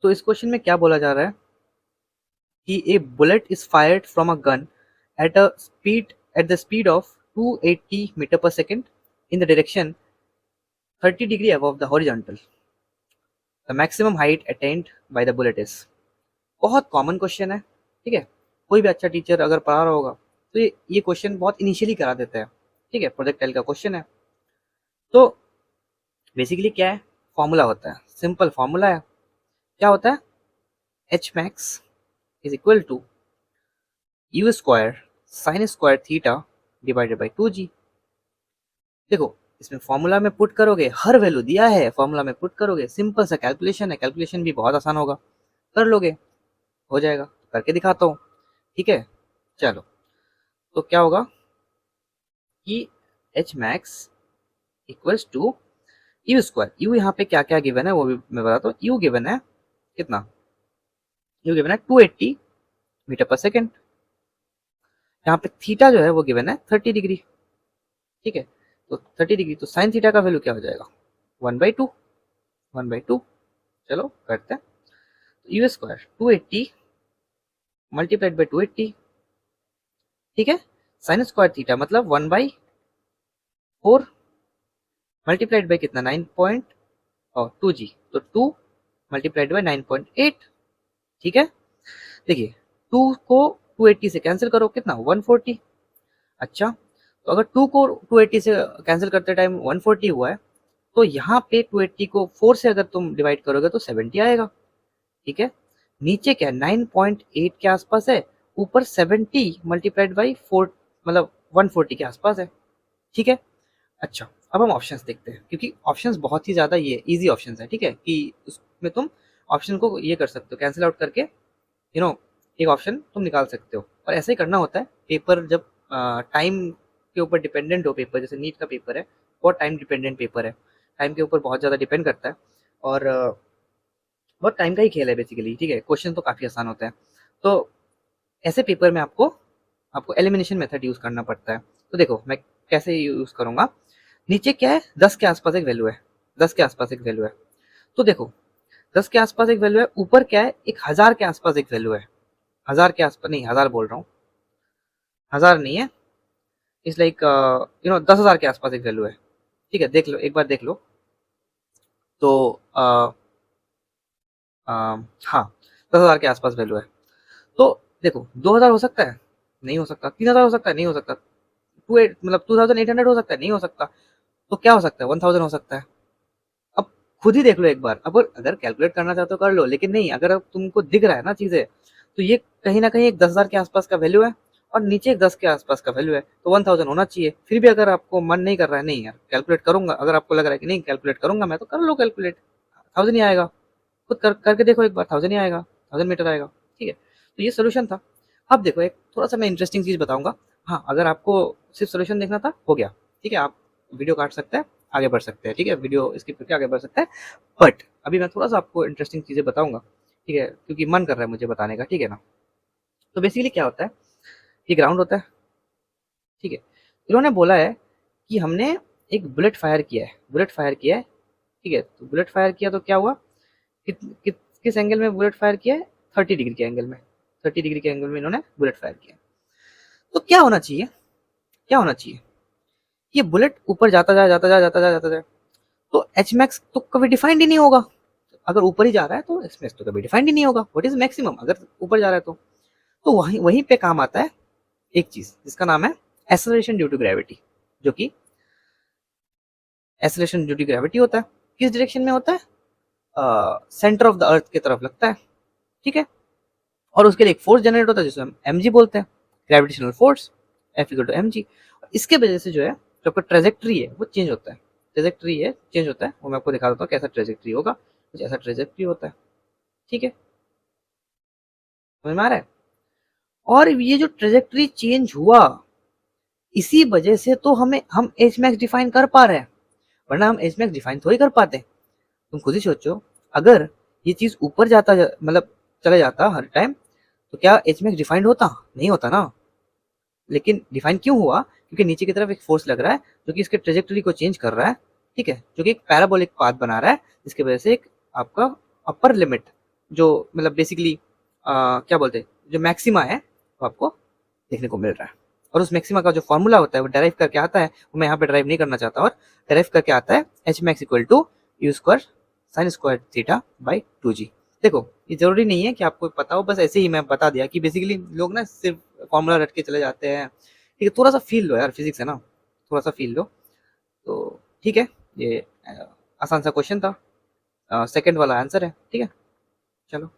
तो इस क्वेश्चन में क्या बोला जा रहा है कि a bullet is fired from a gun at the speed of 280 metre पर second in the direction 30 degree above the horizontal. The maximum height attained by the bullet is. बहुत कॉमन क्वेश्चन है, ठीक है। कोई भी अच्छा टीचर अगर पढ़ा रहा होगा तो ये क्वेश्चन बहुत इनिशियली करा देता है, ठीक है। प्रोजेक्टाइल का क्वेश्चन है। तो बेसिकली क्या है, फॉर्मूला होता है, सिंपल फॉर्मूला है। क्या होता है, H max is equal to U square sine square theta divided by 2g। देखो इसमें फॉर्मूला में पुट करोगे, हर वैल्यू दिया है, फॉर्मूला में पुट करोगे, सिंपल सा कैलकुलेशन है, कैलकुलेशन भी बहुत आसान होगा, कर लोगे, हो जाएगा। करके दिखाता हूँ, ठीक है। चलो, तो क्या होगा कि H max equals to U square. U यहाँ पे क्या क्या गिवन है वो भी मैं बताता हूँ। यू गिवन है कितना, यू गिवन है 280 मीटर पर सेकेंड। यहाँ पे थीटा जो है वो गिवन है 30 डिग्री, ठीक है। तो 30 डिग्री, तो साइन थीटा का वैल्यू क्या हो जाएगा, 1/2, 1/2। चलो करते हैं। यू स्क्वायर 280 मल्टीप्लाइड बाई 280, ठीक है। साइन स्क्वायर थीटा मतलब 1/4 मल्टीप्लाइड बाई कितना 9.2g, तो 2 मल्टीप्लाइड बाई 9.8, ठीक है। देखिए 2 को 280 से कैंसिल करो, कितना 140। अच्छा, तो अगर 2 को 280 से कैंसिल करते टाइम 140 हुआ है, तो यहाँ पे 280 को 4 से अगर तुम डिवाइड करोगे तो 70 आएगा, ठीक है। नीचे क्या 9.8 के आसपास है, ऊपर 70 मल्टीप्लाइड बाई 4 मतलब 140 के आसपास है, ठीक है। अच्छा, अब हम ऑप्शंस देखते हैं, क्योंकि ऑप्शंस बहुत ही ज़्यादा ये इजी ऑप्शंस है, ठीक है, कि उसमें तुम ऑप्शन को ये कर सकते हो, कैंसिल आउट करके एक ऑप्शन तुम निकाल सकते हो। और ऐसे ही करना होता है पेपर जब टाइम के ऊपर डिपेंडेंट हो। पेपर जैसे नीट का पेपर है, बहुत टाइम डिपेंडेंट पेपर है, टाइम के ऊपर बहुत ज़्यादा डिपेंड करता है, और बहुत टाइम का ही खेल है बेसिकली, ठीक है। क्वेश्चन तो काफ़ी आसान होता है। तो ऐसे पेपर में आपको आपको एलिमिनेशन मेथड यूज़ करना पड़ता है। तो देखो मैं कैसे यूज़ करूँगा। नीचे क्या है, 10 के आसपास एक वैल्यू है, 10 के आसपास एक वैल्यू है। तो देखो 10 के आसपास एक वैल्यू है, ऊपर क्या है, एक 1000 के आसपास एक वैल्यू है। 1000 के आसपास नहीं, 1000 बोल रहा हूँ, 1000 नहीं है, इस लाइक 10,000 के आसपास एक वैल्यू है, ठीक है। देख लो, एक बार देख लो। तो हाँ, 10,000 के आसपास वैल्यू है। तो देखो 2000 हो सकता है, नहीं हो सकता। 3000 हो सकता है, नहीं हो सकता। 2800 हो सकता है, नहीं हो सकता। तो क्या हो सकता है, 1000 हो सकता है। अब खुद ही देख लो एक बार। अब अगर कैलकुलेट करना चाहते हो कर लो, लेकिन नहीं, अगर अब तुमको दिख रहा है ना चीजें, तो ये कहीं ना कहीं एक 10,000 के आसपास का वैल्यू है, और नीचे एक 10 के आसपास का वैल्यू है, तो 1000 होना चाहिए। फिर भी अगर आपको मन नहीं कर रहा है, नहीं यार कैलकुलेट करूंगा, अगर आपको लग रहा है कि नहीं कैलकुलेट करूंगा मैं, तो कर लो कैलकुलेट, 1000 ही आएगा। खुद करके देखो एक बार, 1000 ही आएगा, 1000 मीटर आएगा, ठीक है। तो ये सोल्यूशन था। अब देखो एक थोड़ा सा मैं इंटरेस्टिंग चीज बताऊंगा। हाँ, अगर आपको सिर्फ सोल्यूशन देखना था, हो गया, ठीक है। आप वीडियो काट सकते हैं, आगे बढ़ सकते हैं, ठीक है, वीडियो स्किप करके आगे बढ़ सकते हैं। बट अभी मैं थोड़ा सा आपको इंटरेस्टिंग चीजें बताऊंगा, ठीक है, क्योंकि मन कर रहा है मुझे बताने का, ठीक है ना। तो बेसिकली क्या होता है, ये ग्राउंड होता है, ठीक है। इन्होंने बोला है कि हमने एक बुलेट फायर किया है, बुलेट फायर किया है, ठीक है। तो बुलेट फायर किया तो क्या हुआ, किस एंगल में बुलेट फायर किया है, 30 डिग्री के एंगल में, 30 डिग्री के एंगल में इन्होंने बुलेट फायर किया। तो क्या होना चाहिए, क्या होना चाहिए, ये बुलेट ऊपर जाता जाए, जाता जाए, जाता जाए, जाता जाए, तो एच मैक्स तो कभी डिफाइंड ही नहीं होगा। अगर ऊपर ही जा रहा है तो एच मैक्स तो कभी डिफाइंड ही नहीं होगा। व्हाट इज मैक्सिमम, अगर ऊपर जा रहा है तो वहीं वहीं पे काम आता है एक चीज जिसका नाम है एक्सेलरेशन ड्यू टू ग्रेविटी, जो कि एक्सेलरेशन ड्यू टू ग्रेविटी होता है, किस डायरेक्शन में होता है, सेंटर ऑफ द अर्थ की तरफ लगता है, ठीक है। और उसके लिए एक फोर्स जनरेट होता है जिसे हम एम जी बोलते हैं, gravitational force, F equal to M G. इसके वजह से जो है, जो आपका ट्रेजेक्ट्री है वो चेंज होता है, ट्रेजेक्ट्री है चेंज होता है, वो मैं आपको दिखा देता हूँ कैसा ट्रेजेक्ट्री होगा। कुछ ऐसा ट्रेजेक्ट्री होता है, ठीक है, समझ में आ रहा है। और ये जो ट्रेजेक्ट्री चेंज हुआ, इसी वजह से तो हम एच मैक्स डिफाइन कर पा रहे हैं, वरना हम एच मैक्स डिफाइन थोड़ी कर पाते। तुम खुद ही सोचो, अगर ये चीज ऊपर जाता मतलब चले जाता हर टाइम, तो क्या एच मैक्स डिफाइंड होता, नहीं होता ना। लेकिन डिफाइन क्यों हुआ, क्योंकि नीचे की तरफ एक फोर्स लग रहा है जो कि इसके ट्रेजेक्टरी को चेंज कर रहा है, ठीक है, जो कि एक पैराबोलिक पाथ बना रहा है, जिसकी वजह से एक आपका अपर लिमिट जो मतलब बेसिकली क्या बोलते हैं, जो मैक्सिमा है वो आपको देखने को मिल रहा है। और उस मैक्सिमा का जो फॉर्मूला होता है वो डेराइव करके आता है, वो मैं यहाँ पे डेराइव नहीं करना चाहता, और डेराइव करके आता है H max equal to U square sine square theta by 2g। देखो ये जरूरी नहीं है कि आपको पता हो, बस ऐसे ही मैं बता दिया कि बेसिकली लोग ना सिर्फ फॉर्मूला रट के चले जाते हैं। ठीक है, थोड़ा सा फील लो यार, फिजिक्स है ना, थोड़ा सा फील लो। तो ठीक है, ये आसान सा क्वेश्चन था, सेकंड वाला आंसर है। ठीक है, चलो।